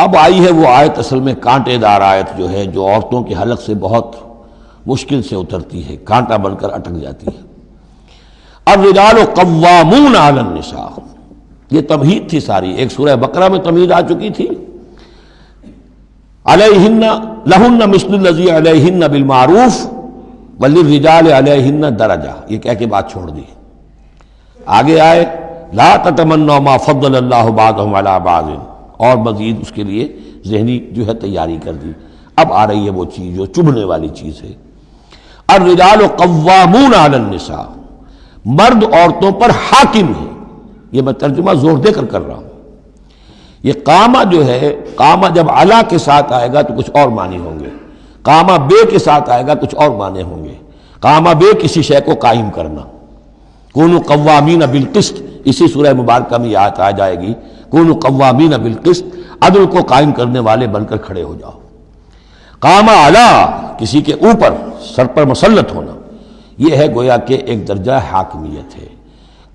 اب آئی ہے وہ آیت اصل میں کانٹے دار آیت جو ہے، جو عورتوں کے حلق سے بہت مشکل سے اترتی ہے، کانٹا بن کر اٹک جاتی ہے۔ الرجال قوامون علی النساء، یہ تمہید تھی ساری، ایک سورہ بقرہ میں تمہید آ چکی تھی، علیہن لہن مثل الذی علیہن بالمعروف وللرجال علیہن درجہ، یہ کہہ کے بات چھوڑ دی۔ آگے آئے لا تتمنوا ما فضل اللہ بعضهم علی بعض، اور مزید اس کے لیے ذہنی جو ہے تیاری کر دی۔ اب آ رہی ہے وہ چیز جو چبھنے والی چیز ہے، الرجال قوامون علی النساء، مرد عورتوں پر حاکم ہے۔ یہ میں ترجمہ زور دے کر رہا ہوں۔ یہ قامہ جو ہے، قامہ جب علا کے ساتھ آئے گا تو کچھ اور معنی ہوں گے، قامہ بے کے ساتھ آئے گا کچھ اور معنی ہوں گے۔ قامہ بے کسی شے کو قائم کرنا، کونوا قوامین بالقسط، اسی سورہ مبارکہ میں یہ آیت آ جائے گی، کونوا قوامین بالقسط، عدل کو قائم کرنے والے بن کر کھڑے ہو جاؤ۔ قامہ علا، کسی کے اوپر، سر پر مسلط ہونا، یہ ہے گویا کہ ایک درجہ حاکمیت ہے۔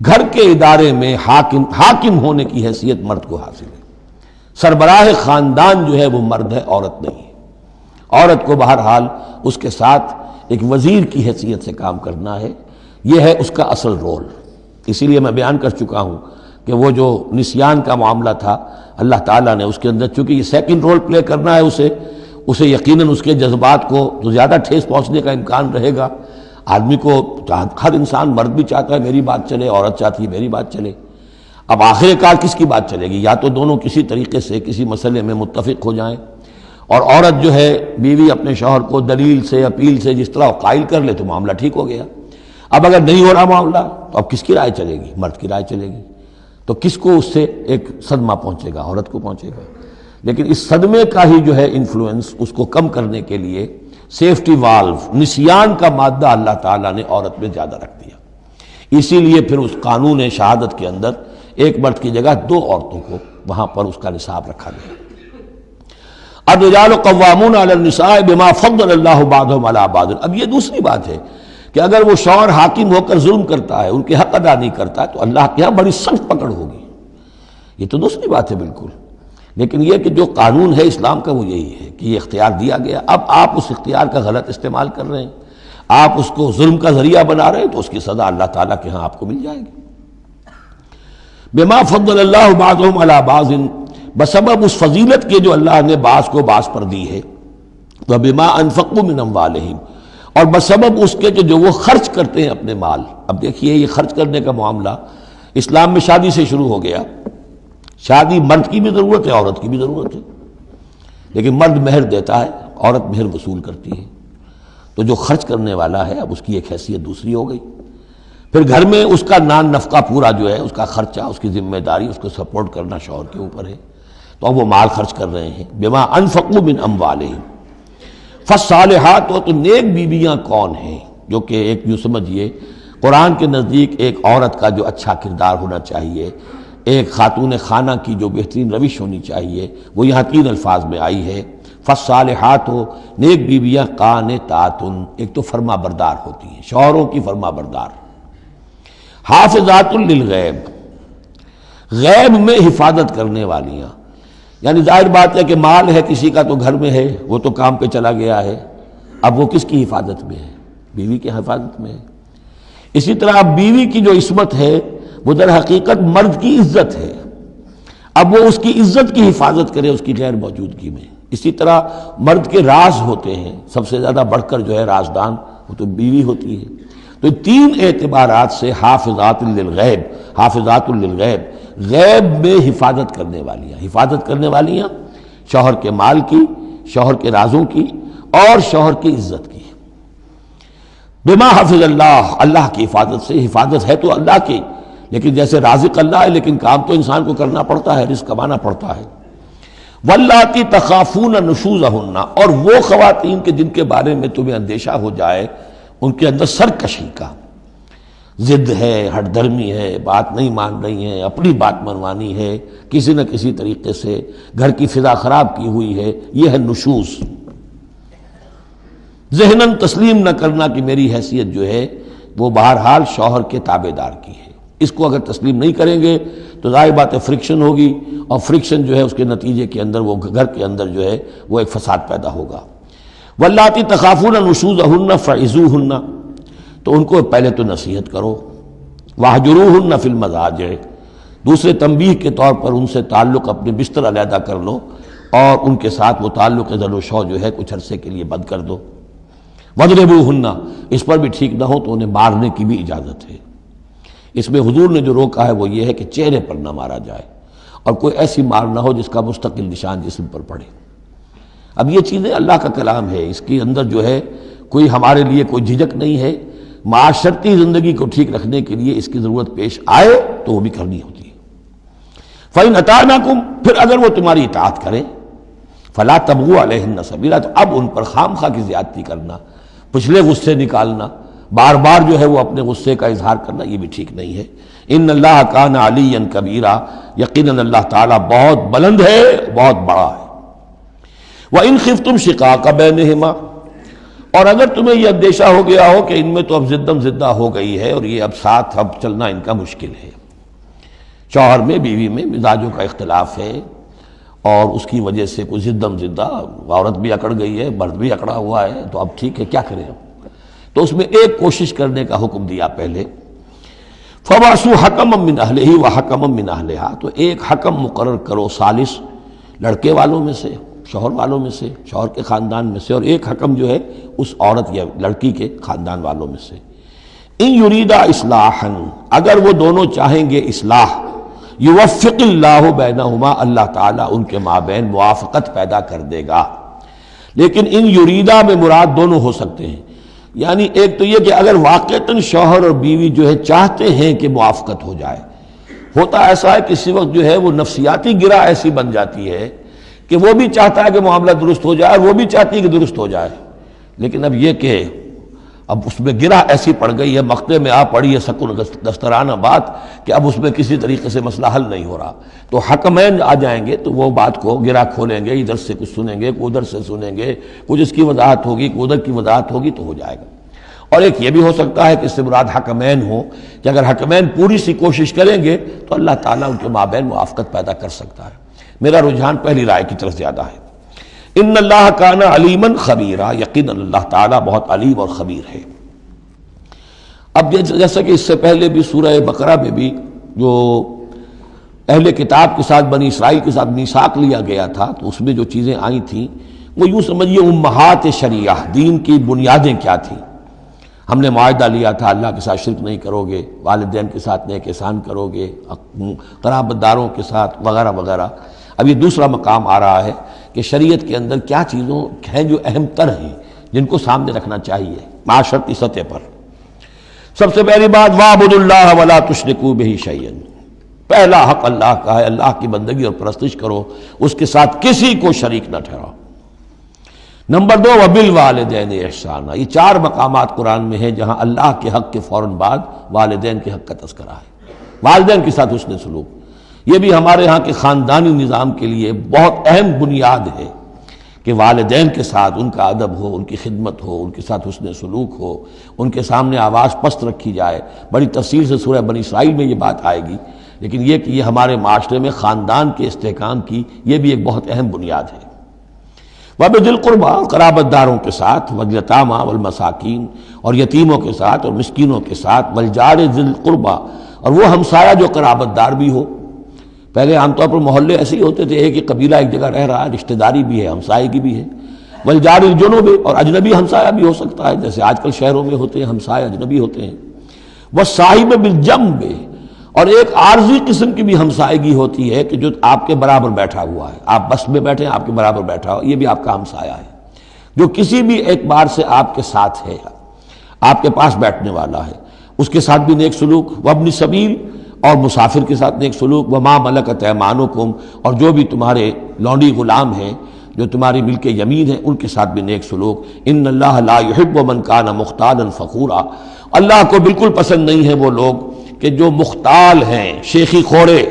گھر کے ادارے میں حاکم ہونے کی حیثیت مرد کو حاصل ہے۔ سربراہ خاندان جو ہے وہ مرد ہے، عورت نہیں ہے۔ عورت کو بہرحال اس کے ساتھ ایک وزیر کی حیثیت سے کام کرنا ہے، یہ ہے اس کا اصل رول۔ اسی لیے میں بیان کر چکا ہوں کہ وہ جو نسیان کا معاملہ تھا، اللہ تعالیٰ نے اس کے اندر، چونکہ یہ سیکنڈ رول پلے کرنا ہے اسے یقیناً اس کے جذبات کو تو زیادہ ٹھیس پہنچنے کا امکان رہے گا۔ آدمی کو، ہر انسان، مرد بھی چاہتا ہے میری بات چلے، عورت چاہتی ہے میری بات چلے۔ اب آخر کار کس کی بات چلے گی؟ یا تو دونوں کسی طریقے سے کسی مسئلے میں متفق ہو جائیں، اور عورت جو ہے بیوی اپنے شوہر کو دلیل سے، اپیل سے جس طرح قائل کر لے تو معاملہ ٹھیک ہو گیا۔ اب اگر نہیں ہو رہا معاملہ تو اب کس کی رائے چلے گی؟ مرد کی رائے چلے گی۔ تو کس کو اس سے ایک صدمہ پہنچے گا؟ عورت کو پہنچے گا۔ لیکن اس صدمے کا ہی جو ہے انفلوئنس، اس کو کم کرنے کے لیے سیفٹی والو، نسیان کا مادہ اللہ تعالیٰ نے عورت میں زیادہ رکھ دیا۔ اسی لیے پھر اس قانون شہادت کے اندر ایک مرد کی جگہ 2 عورتوں کو وہاں پر اس کا نصاب رکھا گیا۔ الرجال قوامون علی النساء بما فضل اللہ بعضهم علی بعض۔ اب یہ دوسری بات ہے کہ اگر وہ شوہر حاکم ہو کر ظلم کرتا ہے، ان کے حق ادا نہیں کرتا ہے، تو اللہ کے یہاں بڑی سخت پکڑ ہوگی۔ یہ تو دوسری بات ہے بالکل۔ لیکن یہ کہ جو قانون ہے اسلام کا وہ یہی ہے کہ یہ اختیار دیا گیا، اب آپ اس اختیار کا غلط استعمال کر رہے ہیں، آپ اس کو ظلم کا ذریعہ بنا رہے ہیں، تو اس کی سزا اللہ تعالیٰ کے ہاں آپ کو مل جائے گی۔ بما فضل اللہ بعضهم علی بعض، بسبب اس فضیلت کے جو اللہ نے بعض کو بعض پر دی ہے، وبما انفقوا من اموالہم، اور بسبب اس کے کہ جو وہ خرچ کرتے ہیں اپنے مال۔ اب دیکھیے یہ خرچ کرنے کا معاملہ اسلام میں شادی سے شروع ہو گیا۔ شادی مرد کی بھی ضرورت ہے، عورت کی بھی ضرورت ہے، لیکن مرد مہر دیتا ہے، عورت مہر وصول کرتی ہے۔ تو جو خرچ کرنے والا ہے اب اس کی ایک حیثیت دوسری ہو گئی۔ پھر گھر میں اس کا نان نفقہ پورا جو ہے، اس کا خرچہ، اس کی ذمہ داری، اس کو سپورٹ کرنا شوہر کے اوپر ہے، تو اب وہ مال خرچ کر رہے ہیں۔ بما انفقوا من اموالہم، فالصالحات، تو نیک بیویاں کون ہیں؟ جو کہ ایک جو سمجھیے قرآن کے نزدیک ایک عورت کا جو اچھا کردار ہونا چاہیے، ایک خاتون خانہ کی جو بہترین روش ہونی چاہیے، وہ یہاں 3 الفاظ میں آئی ہے۔ فالصالحات، نیک بیویاں، قانتات، ایک تو فرما بردار ہوتی ہیں، شوہروں کی فرما بردار۔ حافظات للغیب، غیب میں حفاظت کرنے والیاں، یعنی ظاہر بات ہے کہ مال ہے کسی کا تو گھر میں ہے، وہ تو کام پہ چلا گیا ہے، اب وہ کس کی حفاظت میں ہے؟ بیوی کی حفاظت میں ہے۔ اسی طرح اب بیوی کی جو عصمت ہے وہ در حقیقت مرد کی عزت ہے، اب وہ اس کی عزت کی حفاظت کرے اس کی غیر موجودگی میں۔ اسی طرح مرد کے راز ہوتے ہیں، سب سے زیادہ بڑھ کر جو ہے رازدان وہ تو بیوی ہوتی ہے۔ تو 3 اعتبارات سے حافظات للغیب، حافظات للغیب، غیب میں حفاظت کرنے والیاں، حفاظت کرنے والیاں شوہر کے مال کی، شوہر کے رازوں کی، اور شوہر کی عزت کی۔ بما حفظ اللہ، اللہ کی حفاظت سے، حفاظت ہے تو اللہ کی، لیکن جیسے رازق اللہ ہے لیکن کام تو انسان کو کرنا پڑتا ہے، رزق کمانا پڑتا ہے۔ واللاتی تخافون نشوزہن، اور وہ خواتین کے جن کے بارے میں تمہیں اندیشہ ہو جائے ان کے اندر سرکشی کا، ضد ہے، ہٹ دھرمی ہے، بات نہیں مان رہی ہیں، اپنی بات منوانی ہے، کسی نہ کسی طریقے سے گھر کی فضا خراب کی ہوئی ہے، یہ ہے نشوز۔ ذہناً تسلیم نہ کرنا کہ میری حیثیت جو ہے وہ بہرحال شوہر کے تابع دار کی ہے۔ اس کو اگر تسلیم نہیں کریں گے تو ظاہر بات ہے فرکشن ہوگی، اور فرکشن جو ہے اس کے نتیجے کے اندر وہ گھر کے اندر جو ہے وہ ایک فساد پیدا ہوگا۔ واللاتی تخافون نشوزہن فعظوہن، تو ان کو پہلے تو نصیحت کرو، واہجروہن فی المضاجع، دوسرے تنبیہ کے طور پر ان سے تعلق اپنے بستر علیحدہ کر لو اور ان کے ساتھ وہ تعلق ذل و شو جو ہے کچھ عرصے کے لیے بند کر دو۔ وَاضْرِبُوهُنَّ، اس پر بھی ٹھیک نہ ہو تو انہیں مارنے کی بھی اجازت ہے۔ اس میں حضور نے جو روکا ہے وہ یہ ہے کہ چہرے پر نہ مارا جائے، اور کوئی ایسی مار نہ ہو جس کا مستقل نشان جسم پر پڑے۔ اب یہ چیزیں اللہ کا کلام ہے، اس کے اندر جو ہے کوئی ہمارے لیے کوئی جھجک نہیں ہے، معاشرتی زندگی کو ٹھیک رکھنے کے لیے اس کی ضرورت پیش آئے تو وہ بھی کرنی ہوتی ہے۔ فَإِنْ أَطَعْنَكُمْ، پھر اگر وہ تمہاری اطاعت کریں، فَلَا تَبْغُوا عَلَيْهِنَّ سَبِيلًا، تو اب ان پر خام خواہ کی زیادتی کرنا، پچھلے غصے نکالنا، بار بار جو ہے وہ اپنے غصے کا اظہار کرنا، یہ بھی ٹھیک نہیں ہے۔ ان اللہ کان علیٰ کبیرا، یقیناً اللہ تعالیٰ بہت بلند ہے، بہت بڑا ہے۔ وَإِنْ خِفْتُمْ شِقَاقَ بَيْنِهِمَا، اور اگر تمہیں یہ اندیشہ ہو گیا ہو کہ ان میں تو اب زدم زدہ ہو گئی ہے اور یہ اب ساتھ اب چلنا ان کا مشکل ہے، شوہر میں بیوی میں مزاجوں کا اختلاف ہے اور اس کی وجہ سے کوئی زدم زدہ، عورت بھی اکڑ گئی ہے، مرد بھی اکڑا ہوا ہے، تو اب ٹھیک ہے کیا کریں ہم؟ تو اس میں ایک کوشش کرنے کا حکم دیا پہلے، فَبَعْثُوا حَكَمًا مِّنْ أَهْلِهِ وَحَكَمًا مِّنْ أَهْلِهَا، تو ایک حکم مقرر کرو ثالث، لڑکے والوں میں سے، شوہر والوں میں سے، شوہر کے خاندان میں سے، اور ایک حکم جو ہے اس عورت یا لڑکی کے خاندان والوں میں سے۔ ان یریدا اصلاحا، اگر وہ دونوں چاہیں گے اصلاح، یوفق اللہ بینہما، اللہ تعالیٰ ان کے مابین موافقت پیدا کر دے گا۔ لیکن ان یریدا میں مراد دونوں ہو سکتے ہیں، یعنی ایک تو یہ کہ اگر واقعتاً شوہر اور بیوی جو ہے چاہتے ہیں کہ موافقت ہو جائے، ہوتا ایسا ہے کسی وقت جو ہے وہ نفسیاتی گرہ ایسی بن جاتی ہے کہ وہ بھی چاہتا ہے کہ معاملہ درست ہو جائے اور وہ بھی چاہتی ہے کہ درست ہو جائے، لیکن اب یہ کہ اب اس میں گرہ ایسی پڑ گئی ہے، مقطع میں آ پڑی ہے سکون دسترانہ بات، کہ اب اس میں کسی طریقے سے مسئلہ حل نہیں ہو رہا، تو حکمین آ جائیں گے تو وہ بات کو گرہ کھولیں گے، ادھر سے کچھ سنیں گے، ادھر سے سنیں گے، کچھ اس کی وضاحت ہوگی، کچھ ادھر کی وضاحت ہوگی، تو ہو جائے گا۔ اور ایک یہ بھی ہو سکتا ہے کہ اس سے مراد حکمین ہو، کہ اگر حکمین پوری سی کوشش کریں گے تو اللہ تعالیٰ ان کے مابین موافقت پیدا کر سکتا ہے۔ میرا رجحان پہلی رائے کی طرف زیادہ ہے۔ ان اللہ کان علیما خبیرا، یقیناً اللہ تعالیٰ بہت علیم اور خبیر ہے۔ اب جیسا کہ اس سے پہلے بھی سورہ بقرہ میں بھی جو اہل کتاب کے ساتھ بنی اسرائیل کے ساتھ میثاق لیا گیا تھا، تو اس میں جو چیزیں آئی تھیں وہ یوں سمجھیے امہات شریعہ، دین کی بنیادیں کیا تھیں۔ ہم نے معاہدہ لیا تھا اللہ کے ساتھ شرک نہیں کرو گے، والدین کے ساتھ نیک احسان کرو گے، قرابت داروں کے ساتھ وغیرہ وغیرہ۔ اب یہ دوسرا مقام آ رہا ہے کہ شریعت کے اندر کیا چیزوں ہیں جو اہم تر ہیں، جن کو سامنے رکھنا چاہیے معاشرتی سطح پر۔ سب سے پہلی بات، وَاعْبُدُوا اللَّهَ وَلَا تُشْرِكُوا بِهِ شَيْئًا، پہلا حق اللہ کا ہے، اللہ کی بندگی اور پرستش کرو، اس کے ساتھ کسی کو شریک نہ ٹھہراؤ۔ نمبر 2، وَبِالْوَالِدَيْنِ إِحْسَانًا، یہ 4 مقامات قرآن میں ہیں جہاں اللہ کے حق کے فوراً بعد والدین کے حق کا تذکرہ ہے۔ والدین کے ساتھ حسن سلوک، یہ بھی ہمارے ہاں کے خاندانی نظام کے لیے بہت اہم بنیاد ہے کہ والدین کے ساتھ ان کا ادب ہو، ان کی خدمت ہو، ان کے ساتھ حسن سلوک ہو، ان کے سامنے آواز پست رکھی جائے۔ بڑی تفصیل سے سورہ بنی اسرائیل میں یہ بات آئے گی، لیکن یہ کہ یہ ہمارے معاشرے میں خاندان کے استحکام کی یہ بھی ایک بہت اہم بنیاد ہے۔ وَبِذِي الْقُرْبَىٰ، قرابت داروں کے ساتھ، وَالْيَتَامَىٰ وَالْمَسَاكِينِ، اور یتیموں کے ساتھ اور مسکینوں کے ساتھ، وَالْجَارِ ذِي الْقُرْبَىٰ، اور وہ ہمسایہ جو قرابت دار بھی ہو۔ پہلے عام طور پر محلے ایسے ہی ہوتے تھے، ایک ہی قبیلہ ایک جگہ رہ رہا ہے، رشتہ داری بھی ہے، ہمسائے بھی ہے۔ وَالْجَارِ الْجُنُبِ، اور اجنبی ہمسایہ بھی ہو سکتا ہے، جیسے آج کل شہروں میں ہوتے ہیں ہمسایہ اجنبی ہوتے ہیں۔ وَالصَّاحِبِ بِالْجَنبِ، اور ایک عارضی قسم کی بھی ہمسائیگی ہوتی ہے کہ جو آپ کے برابر بیٹھا ہوا ہے، آپ بس میں بیٹھے ہیں آپ کے برابر بیٹھا ہوا، یہ بھی آپ کا ہمسایہ ہے، جو کسی بھی اعتبار سے آپ کے ساتھ ہے، آپ کے پاس بیٹھنے والا ہے، اس کے ساتھ بھی نیک سلوک۔ وابن سبیل، اور مسافر کے ساتھ نیک سلوک۔ وما ملکت ایمانکم، اور جو بھی تمہارے لونڈی غلام ہیں، جو تمہاری ملک یمین ہیں، ان کے ساتھ بھی نیک سلوک۔ ان اللہ لا یحب من کان مختالا فخورا، اللہ کو بالکل پسند نہیں ہے وہ لوگ کہ جو مختال ہیں، شیخی خوڑے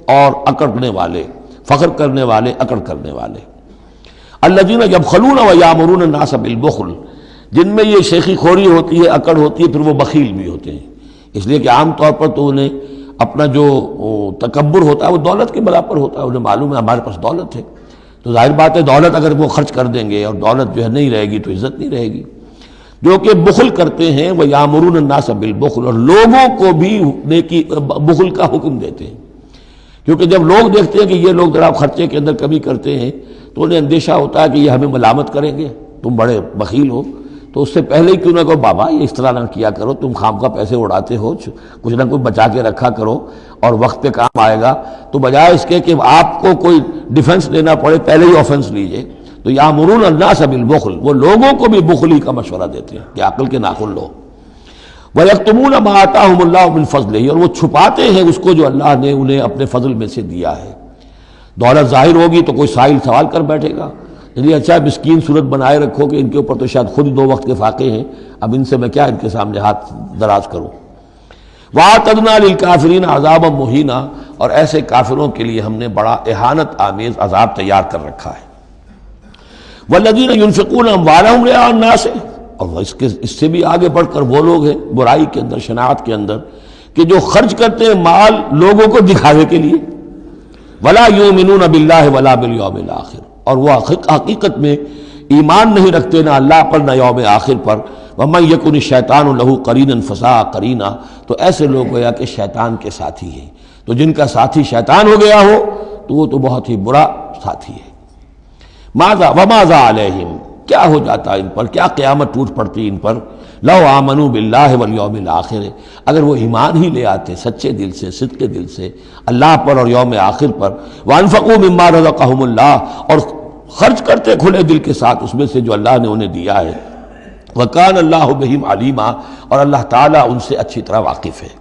اور اکڑنے والے، فخر کرنے والے، اکڑ کرنے والے۔ الذین یبخلون ویامرون الناس بالبخل، جن میں یہ شیخی خوری ہوتی ہے، اکڑ ہوتی ہے، پھر وہ بخیل بھی ہوتے ہیں۔ اس لیے کہ عام طور پر تو انہیں اپنا جو تکبر ہوتا ہے وہ دولت کے برابر ہوتا ہے، انہیں معلوم ہے ہمارے پاس دولت ہے، تو ظاہر بات ہے دولت اگر وہ خرچ کر دیں گے اور دولت جو ہے نہیں رہے گی تو عزت نہیں رہے گی۔ جو کہ بخل کرتے ہیں وہ یامرون الناس بالبخل، اور لوگوں کو بھی نیکی بخل کا حکم دیتے ہیں، کیونکہ جب لوگ دیکھتے ہیں کہ یہ لوگ ذرا خرچے کے اندر کمی کرتے ہیں تو انہیں اندیشہ ہوتا ہے کہ یہ ہمیں ملامت کریں گے، تم بڑے بخیل ہو، تو اس سے پہلے ہی کیوں نہ کہو بابا یہ اس طرح نہ کیا کرو، تم خام کا پیسے اڑاتے ہو، کچھ نہ کچھ بچا کے رکھا کرو اور وقت پہ کام آئے گا، تو بجائے اس کے کہ آپ کو کوئی ڈیفنس لینا پڑے پہلے ہی آفنس لیجئے۔ تو یامرون الناس بالبخل، وہ لوگوں کو بھی بخلی کا مشورہ دیتے ہیں کہ عقل کے ناخن لو۔ وَيَكْتُمُونَ مَا آتَاهُمُ اللَّهُ مِنْ فَضْلِهِ، اور وہ چھپاتے ہیں اس کو جو اللہ نے انہیں اپنے فضل میں سے دیا ہے۔ دولت ظاہر ہوگی تو کوئی سائل سوال کر بیٹھے گا، یعنی اچھا مسکین صورت بنائے رکھو کہ ان کے اوپر تو شاید خود 2 وقت کے فاقے ہیں، اب ان سے میں کیا ان کے سامنے ہاتھ دراز کروں۔ وَأَعْتَدْنَا لِلْكَافِرِينَ عَذَابًا مُهِينًا، اور ایسے کافروں کے لیے ہم نے بڑا اہانت آمیز عذاب تیار کر رکھا ہے۔ وَالَّذِينَ يُنْفِقُونَ أَمْوَالَهُمْ رِئَاءَ النَّاسِ، اور اس سے بھی آگے بڑھ کر وہ لوگ ہیں برائی کے اندر، شناعت کے اندر، کہ جو خرچ کرتے ہیں مال لوگوں کو دکھاوے کے لیے۔ وَلَا يُؤْمِنُونَ بِاللَّهِ وَلَا بِالْيَوْمِ الْآخِرِ، اور وہ حقیقت میں ایمان نہیں رکھتے نہ اللہ پر نہ یوم آخر پر۔ وَمَن يَكُنِ الشَّيْطَانُ لَهُ قَرِينًا فَسَاءَ قَرِينًا، تو ایسے لوگ گویا کہ شیطان کے ساتھی ہیں، تو جن کا ساتھی شیطان ہو گیا ہو تو وہ تو بہت ہی برا ساتھی ہے۔ ماذا وماذا علیہم، کیا ہو جاتا ان پر، کیا قیامت ٹوٹ پڑتی ان پر۔ لو آمنوا باللہ والیوم الآخر، اگر وہ ایمان ہی لے آتے سچے دل سے، صدق دل سے اللہ پر اور یوم آخر پر۔ وانفقوا مما رزقہم اللہ، اور خرچ کرتے کھلے دل کے ساتھ اس میں سے جو اللہ نے انہیں دیا ہے۔ وکان اللہ بہم علیما، اور اللہ تعالیٰ ان سے اچھی طرح واقف ہے۔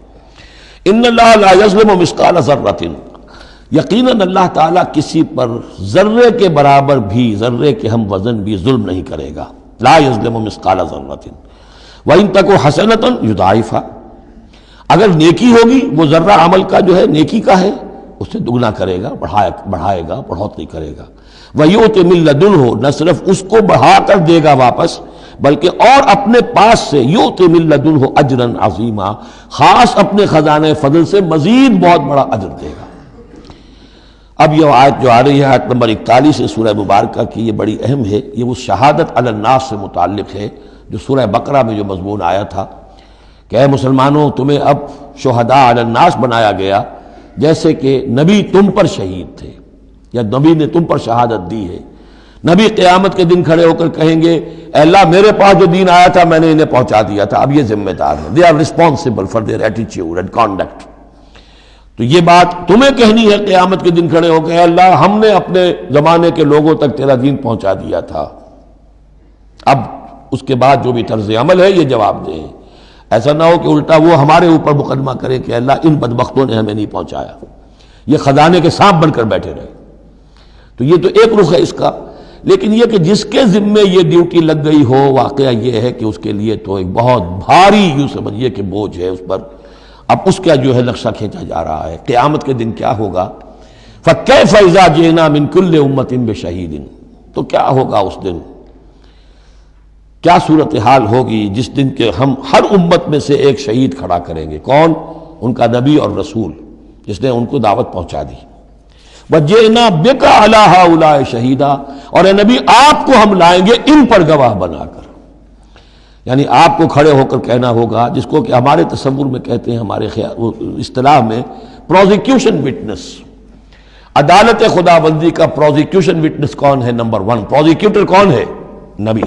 ان اللہ لا یظلم مثقال ذرۃ، یقیناً اللہ تعالیٰ کسی پر ذرے کے برابر بھی، ذرے کے ہم وزن بھی ظلم نہیں کرے گا۔ لا یظلم مثقال ذرۃ وَإِن تَكُ حَسَنَةً يُضَاعِفْهَا، اگر نیکی ہوگی وہ ذرہ عمل کا جو ہے نیکی کا ہے اسے دگنا کرے گا، بڑھائے گا، بڑھوتری کرے گا۔ وَيُؤْتِ مِن لَّدُنْهُ، نہ صرف اس کو بڑھا کر دے گا واپس بلکہ اور اپنے پاس سے یؤتِ مِن لَّدُنْهُ أَجْرًا عَظِیمًا، خاص اپنے خزانے فضل سے مزید بہت بڑا اجر دے گا۔ اب یہ آیت جو آ رہی ہے آیت نمبر 41 ہے سورہ مبارکہ کی، یہ بڑی اہم ہے، یہ وہ شہادت علی الناس سے متعلق ہے جو سورہ بقرہ میں جو مضمون آیا تھا کہ اے مسلمانوں تمہیں اب شہداء علی الناس بنایا گیا، جیسے کہ نبی تم پر شہید تھے یا نبی نے تم پر شہادت دی ہے۔ نبی قیامت کے دن کھڑے ہو کر کہیں گے اے اللہ میرے پاس جو دین آیا تھا میں نے انہیں پہنچا دیا تھا، اب یہ ذمہ دار ہیں، they are responsible for their attitude and conduct. تو یہ بات تمہیں کہنی ہے قیامت کے دن کھڑے ہو کے، اے اللہ ہم نے اپنے زمانے کے لوگوں تک تیرا دین پہنچا دیا تھا۔ اب اس کے بعد جو بھی طرز عمل ہے یہ جواب دیں، ایسا نہ ہو کہ الٹا وہ ہمارے اوپر مقدمہ کرے کہ اللہ ان بدبختوں نے ہمیں نہیں پہنچایا، یہ خزانے کے سانپ بن کر بیٹھے رہے۔ تو یہ تو ایک رخ ہے اس کا، لیکن یہ کہ جس کے ذمے یہ ڈیوٹی لگ گئی ہو، واقعہ یہ ہے کہ اس کے لیے تو ایک بہت بھاری یوں سمجھیے کہ بوجھ ہے اس پر۔ اب اس کا جو ہے نقشہ کھینچا جا رہا ہے قیامت کے دن کیا ہوگا۔ فَكَيْفَ إِذَا جِئْنَا مِن كُلِّ أُمَّةٍ بِشَهِيدٍ، تو کیا ہوگا اس دن، کیا صورتحال ہوگی جس دن کے ہم ہر امت میں سے ایک شہید کھڑا کریں گے۔ کون؟ ان کا نبی اور رسول جس نے ان کو دعوت پہنچا دی۔ وَجِئْنَا بِكَ عَلَىٰ هَٰؤُلَاءِ شَهِيدًا، اور اے نبی آپ کو ہم لائیں گے ان پر گواہ بنا کر، یعنی آپ کو کھڑے ہو کر کہنا ہوگا، جس کو کہ ہمارے تصور میں کہتے ہیں، ہمارے اصطلاح میں پروزیکیوشن وٹنس۔ عدالت خداوندی کا پروزیکیوشن وٹنس کون ہے؟ نمبر 1 پروزیکیوٹر کون ہے؟ نبی۔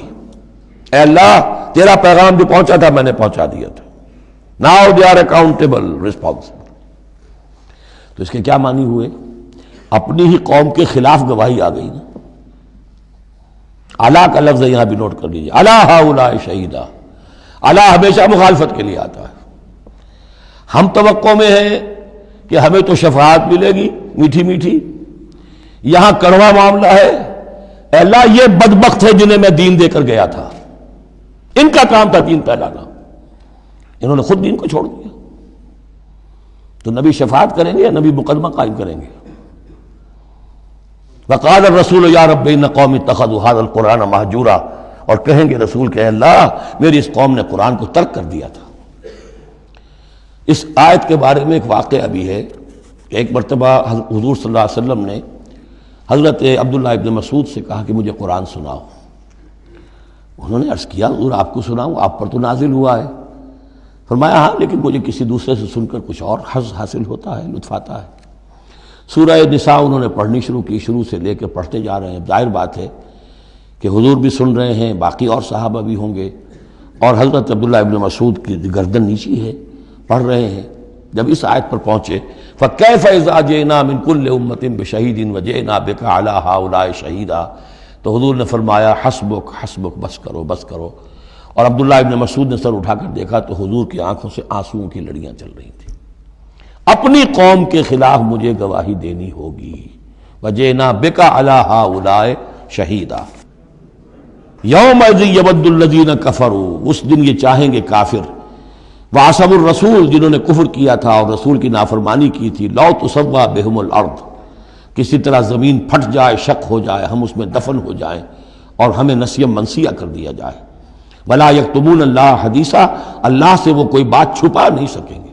اے اللہ تیرا پیغام جو پہنچا تھا میں نے پہنچا دیا تھا، now they are accountable responsible. تو اس کے کیا معنی ہوئے؟ اپنی ہی قوم کے خلاف گواہی آ گئی نا۔ علا کا لفظ یہاں بھی نوٹ کر لیجیے، علا ہؤلاء شہیدا، علا ہمیشہ مخالفت کے لیے آتا ہے۔ ہم توقع میں ہیں کہ ہمیں تو شفاعت ملے گی میٹھی میٹھی، یہاں کڑوا معاملہ ہے۔ اے اللہ یہ بدبخت ہے جنہیں میں دین دے کر گیا تھا، ان کا کام تھا دین پھیلانا، انہوں نے خود دین کو چھوڑ دیا۔ تو نبی شفاعت کریں گے یا نبی مقدمہ قائم کریں گے؟ وقال الرسول یا رب ان قوم اتخذوا هذا القرآن مہجورا، اور کہیں گے رسول کہ اللہ میری اس قوم نے قرآن کو ترک کر دیا تھا۔ اس آیت کے بارے میں ایک واقعہ بھی ہے کہ ایک مرتبہ حضور صلی اللہ علیہ وسلم نے حضرت عبداللہ ابن مسعود سے کہا کہ مجھے قرآن سناؤ۔ انہوں نے عرض کیا حضور آپ کو سناؤں، آپ پر تو نازل ہوا ہے۔ فرمایا ہاں لیکن مجھے کسی دوسرے سے سن کر کچھ اور حظ حاصل ہوتا ہے، لطف آتا ہے۔ سورہ نساء انہوں نے پڑھنی شروع کی، شروع سے لے کے پڑھتے جا رہے ہیں۔ ظاہر بات ہے کہ حضور بھی سن رہے ہیں، باقی اور صحابہ بھی ہوں گے، اور حضرت عبداللہ ابن مسعود کی گردن نیچی ہے، پڑھ رہے ہیں۔ جب اس آیت پر پہنچے فَكَيْفَ إِذَا جِئْنَا مِن كُلِّ أُمَّةٍ بِشَهِيدٍ وَجِئْنَا بِكَ عَلَىٰ هَٰؤُلَاءِ شَهِيدًا، تو حضور نے فرمایا حسبک حسبک، بس کرو بس کرو۔ اور عبداللہ ابن مسعود نے سر اٹھا کر دیکھا تو حضور کی آنکھوں سے آنسوؤں کی لڑیاں چل رہی تھیں۔ اپنی قوم کے خلاف مجھے گواہی دینی ہوگی، وَجِئْنَا بِكَ عَلَىٰ هَٰؤُلَاءِ شَهِيدًا۔ یومئذ یود الذین کفروا، اس دن یہ چاہیں گے کافر، وعصوا الرسول، جنہوں نے کفر کیا تھا اور رسول کی نافرمانی کی تھی، لو تسویٰ بہم الارض، کسی طرح زمین پھٹ جائے، شق ہو جائے، ہم اس میں دفن ہو جائیں اور ہمیں نسیم منسیہ کر دیا جائے۔ ولا یکتمون اللہ حدیثا، اللہ سے وہ کوئی بات چھپا نہیں سکیں گے۔